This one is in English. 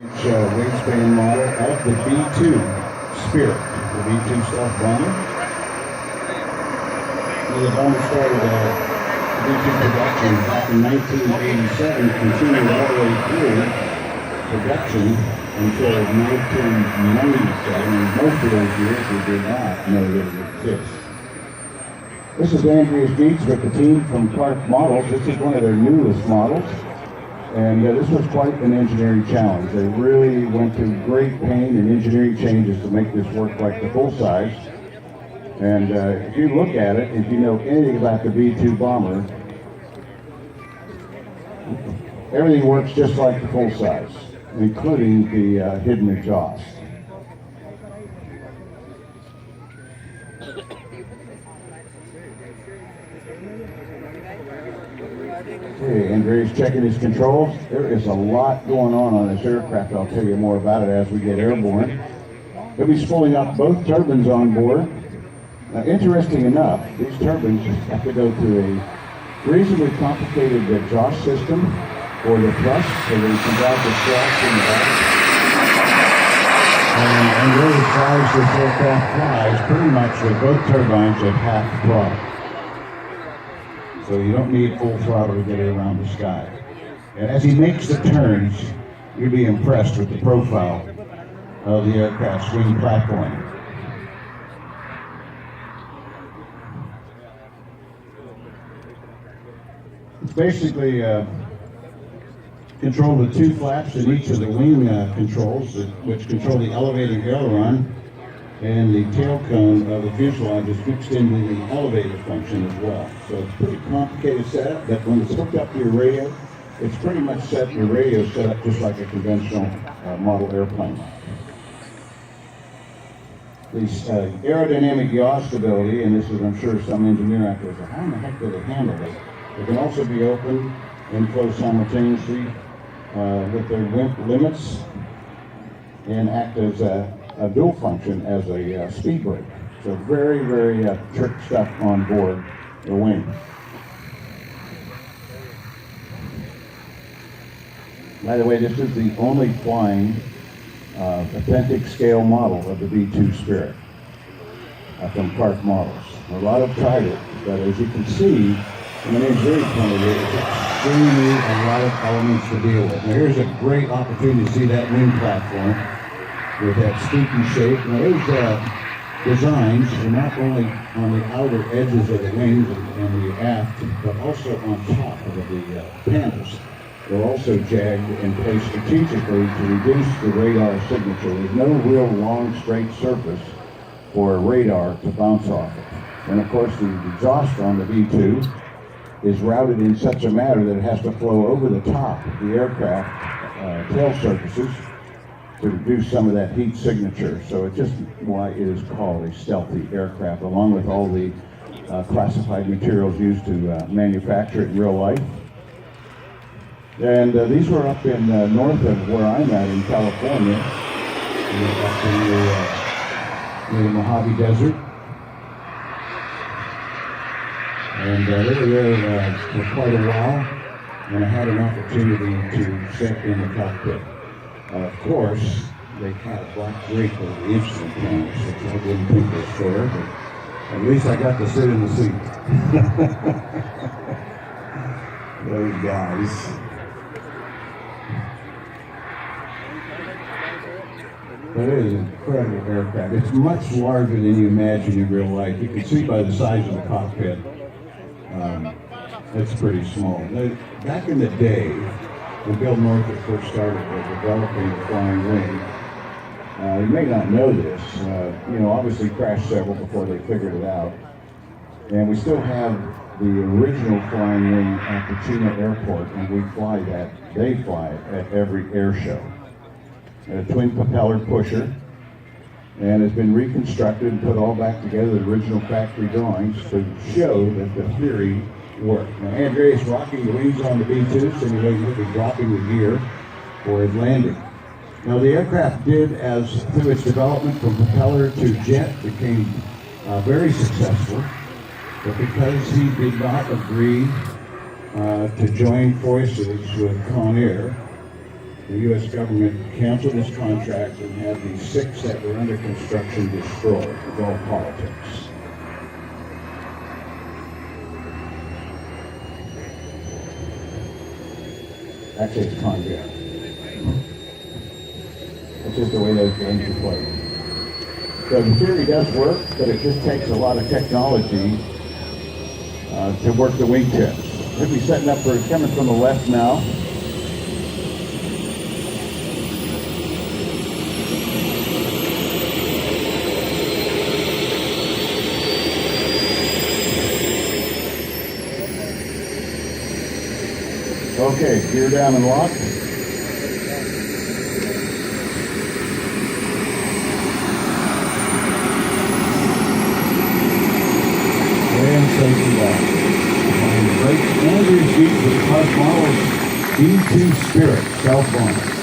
Wingspan model of the B-2 Spirit, the B-2 stealth bomber. The bomber started B-2 production back in 1987, continued all the way through production until 1997, and most of those years we did not know that it exists. This is Andreas Dietz with the team from Clark Models. This is one of their newest models. And this was quite an engineering challenge. They really went to great pain and engineering changes to make this work like the full size. And if you look at it, if you know anything about the B-2 bomber, everything works just like the full size, including the hidden exhaust. Okay, Andre's checking his controls. There is a lot going on this aircraft. I'll tell you more about it as we get airborne. He'll be spooling up both turbines on board. Interesting enough, these turbines have to go through a reasonably complicated exhaust system for the thrust, so they can drive the thrust in the back. And really flies this aircraft flies pretty much with both turbines at half throttle. So you don't need full throttle to get it around the sky. And as he makes the turns, you'll be impressed with the profile of the aircraft's wing platform. It's basically control the two flaps in each of the wing controls, which control the elevating aileron, and the tail cone of the fuselage is fixed into the elevator function as well. So it's a pretty complicated setup, but when it's hooked up to your radio, it's pretty much your radio set up just like a conventional model airplane. The aerodynamic yaw stability, and this is, I'm sure, some engineer out there says, how in the heck do they handle this? It can also be open and closed simultaneously with their limits and act as a dual function as a speed brake. So very, very trick stuff on board the wing. By the way, this is the only flying authentic scale model of the B-2 Spirit from Clark Models. A lot have tried it, but as you can see, from an engineering point of view, it's extremely a lot of elements to deal with. Now here's a great opportunity to see that wing platform with that squeaky shape. Now those designs are not only on the outer edges of the wings and the aft, but also on top of the panels. They're also jagged and placed strategically to reduce the radar signature. There's no real long straight surface for a radar to bounce off of. And of course the exhaust on the B-2 is routed in such a manner that it has to flow over the top of the aircraft tail surfaces to reduce some of that heat signature. So it's just why it is called a stealthy aircraft, along with all the classified materials used to manufacture it in real life. And these were up in north of where I'm at in California, up in the Mojave Desert. And they were there for quite a while, and I had an opportunity to sit in the cockpit. Of course, they had a black drape over the instrument panels, which I didn't think was fair, but at least I got to sit in the seat. Those guys. But it is an incredible aircraft. It's much larger than you imagine in real life. You can see by the size of the cockpit. It's pretty small. Back in the day, when Bill Northrup first started developing the flying wing, you may not know this, obviously crashed several before they figured it out. And we still have the original flying wing at the Chino Airport, and they fly it at every air show. A twin propeller pusher, and has been reconstructed and put all back together, the original factory drawings, to show that the theory worked. Now, Andreas is rocking the wings on the B-2, so he'll be dropping the gear for his landing. Now, the aircraft did, through its development from propeller to jet, became very successful, but because he did not agree to join forces with Con Air, the U.S. government canceled this contract and had the 6 that were under construction destroyed. It's all politics. Actually, it's conduit. It's just the way those games are played. So the theory does work, but it just takes a lot of technology to work the wingtips. We'll be setting up for coming from the left now. Okay, gear down and lock. And safety lock. Find brakes and rear seat with Park Models B-2 Spirit self-launch.